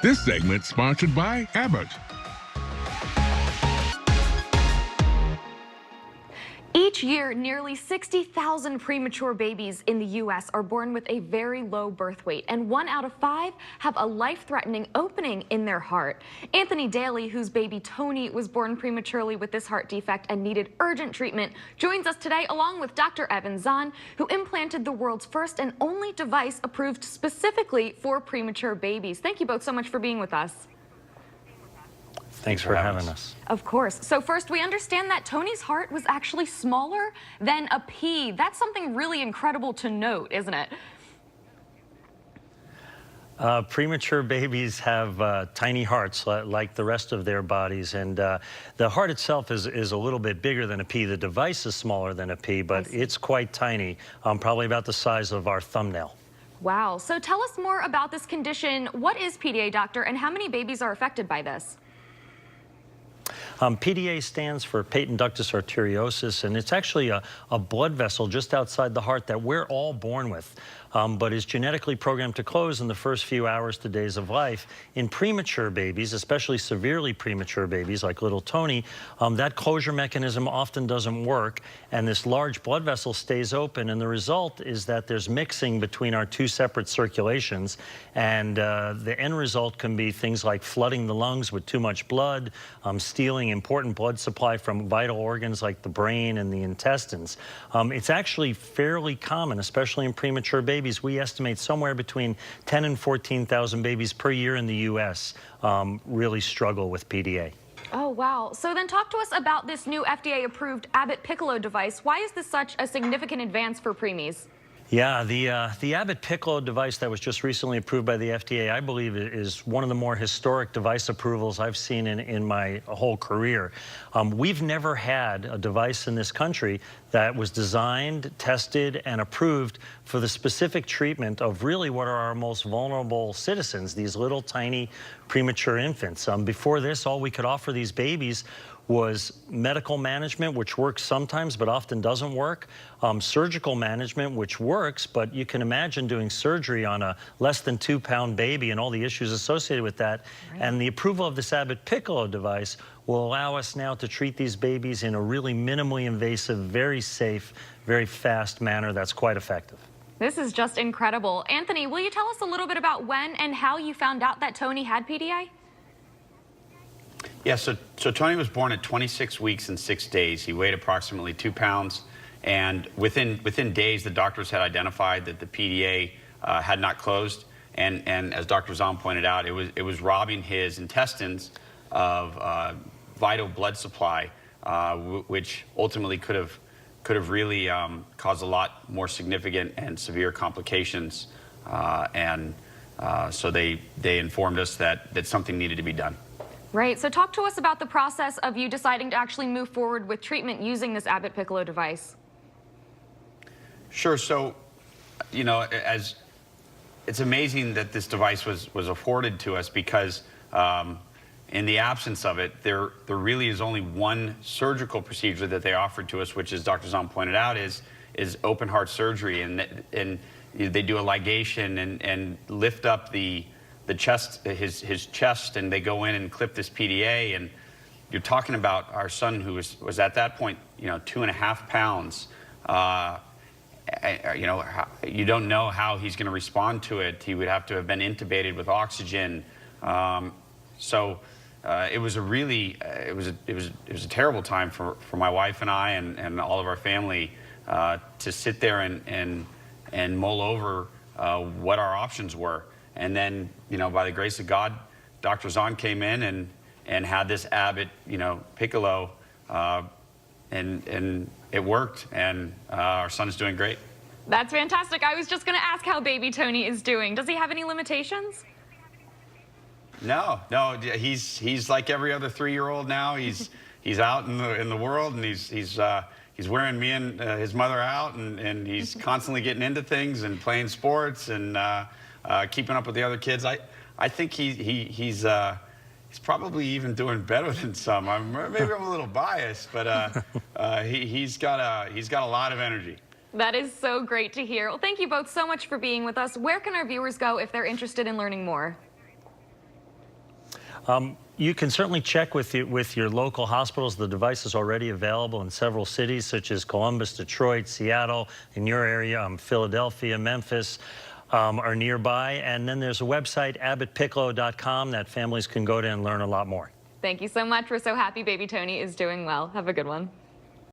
This segment sponsored by Abbott. Each year, nearly 60,000 premature babies in the U.S. are born with a very low birth weight, and 1 out of 5 have a life-threatening opening in their heart. Anthony Daly, whose baby Tony was born prematurely with this heart defect and needed urgent treatment, joins us today along with Dr. Zahn, who implanted the world's first and only device approved specifically for premature babies. Thank you both so much for being with us. Thanks for having us. Of course. So first, we understand that Tony's heart was actually smaller than a pea. That's something really incredible to note, isn't it? Premature babies have tiny hearts like the rest of their bodies, and the heart itself is a little bit bigger than a pea. The device is smaller than a pea, but it's quite tiny, probably about the size of our thumbnail. Wow. So tell us more about this condition. What is PDA, doctor, and how many babies are affected by this? PDA stands for patent ductus arteriosus, and it's actually a blood vessel just outside the heart that we're all born with, but is genetically programmed to close in the first few hours to days of life. In premature babies, especially severely premature babies like little Tony, that closure mechanism often doesn't work, and this large blood vessel stays open, and the result is that there's mixing between our two separate circulations, and the end result can be things like flooding the lungs with too much blood, stealing important blood supply from vital organs like the brain and the intestines. It's actually fairly common, especially in premature babies. We estimate somewhere between 10 and 14,000 babies per year in the U.S. Really struggle with PDA. Oh, wow. So then talk to us about this new FDA-approved Abbott Piccolo device. Why is this such a significant advance for preemies? Yeah, the Abbott Piccolo device that was just recently approved by the FDA, I believe, is one of the more historic device approvals I've seen in my whole career. We've never had a device in this country that was designed, tested, and approved for the specific treatment of really what are our most vulnerable citizens, these little tiny premature infants. Before this, all we could offer these babies was medical management, which works sometimes but often doesn't work, surgical management, which works, but you can imagine doing surgery on a less than 2-pound baby and all the issues associated with that. Right. And the approval of this Abbott Piccolo device will allow us now to treat these babies in a really minimally invasive, very safe, very fast manner that's quite effective. This is just incredible. Anthony, will you tell us a little bit about when and how you found out that Tony had PDA? Yeah, so Tony was born at 26 weeks and 6 days. He weighed approximately 2 pounds, and within days, the doctors had identified that the PDA had not closed, and as Dr. Zahn pointed out, it was robbing his intestines of vital blood supply, which ultimately could have really caused a lot more significant and severe complications, so they informed us that something needed to be done. Right. So talk to us about the process of you deciding to actually move forward with treatment using this Abbott Piccolo device. Sure. So, you know, it's amazing that this device was afforded to us because in the absence of it, there really is only one surgical procedure that they offered to us, which, as Dr. Zahn pointed out, is open heart surgery, and they do a ligation and lift up the chest, his chest, and they go in and clip this PDA. And you're talking about our son, who was at that point, 2.5 pounds. You don't know how he's going to respond to it. He would have to have been intubated with oxygen. So it was a terrible time for my wife and I and all of our family to sit there and mull over what our options were. And then, by the grace of God, Dr. Zahn came in and had this Abbott, Piccolo, and it worked, and our son is doing great. That's fantastic. I was just going to ask how baby Tony is doing. Does he have any limitations? No, he's like every other 3-year-old now. He's out in the world, and he's wearing me and his mother out, and he's constantly getting into things and playing sports and keeping up with the other kids. I think he's probably even doing better than some. Maybe I'm a little biased, but he's got a lot of energy. That is so great to hear. Well, thank you both so much for being with us. Where can our viewers go if they're interested in learning more? You can certainly check with your local hospitals. The device is already available in several cities such as Columbus, Detroit, Seattle, in your area, Philadelphia, Memphis are nearby. And then there's a website, abbottpiccolo.com, that families can go to and learn a lot more. Thank you so much. We're so happy baby Tony is doing well. Have a good one.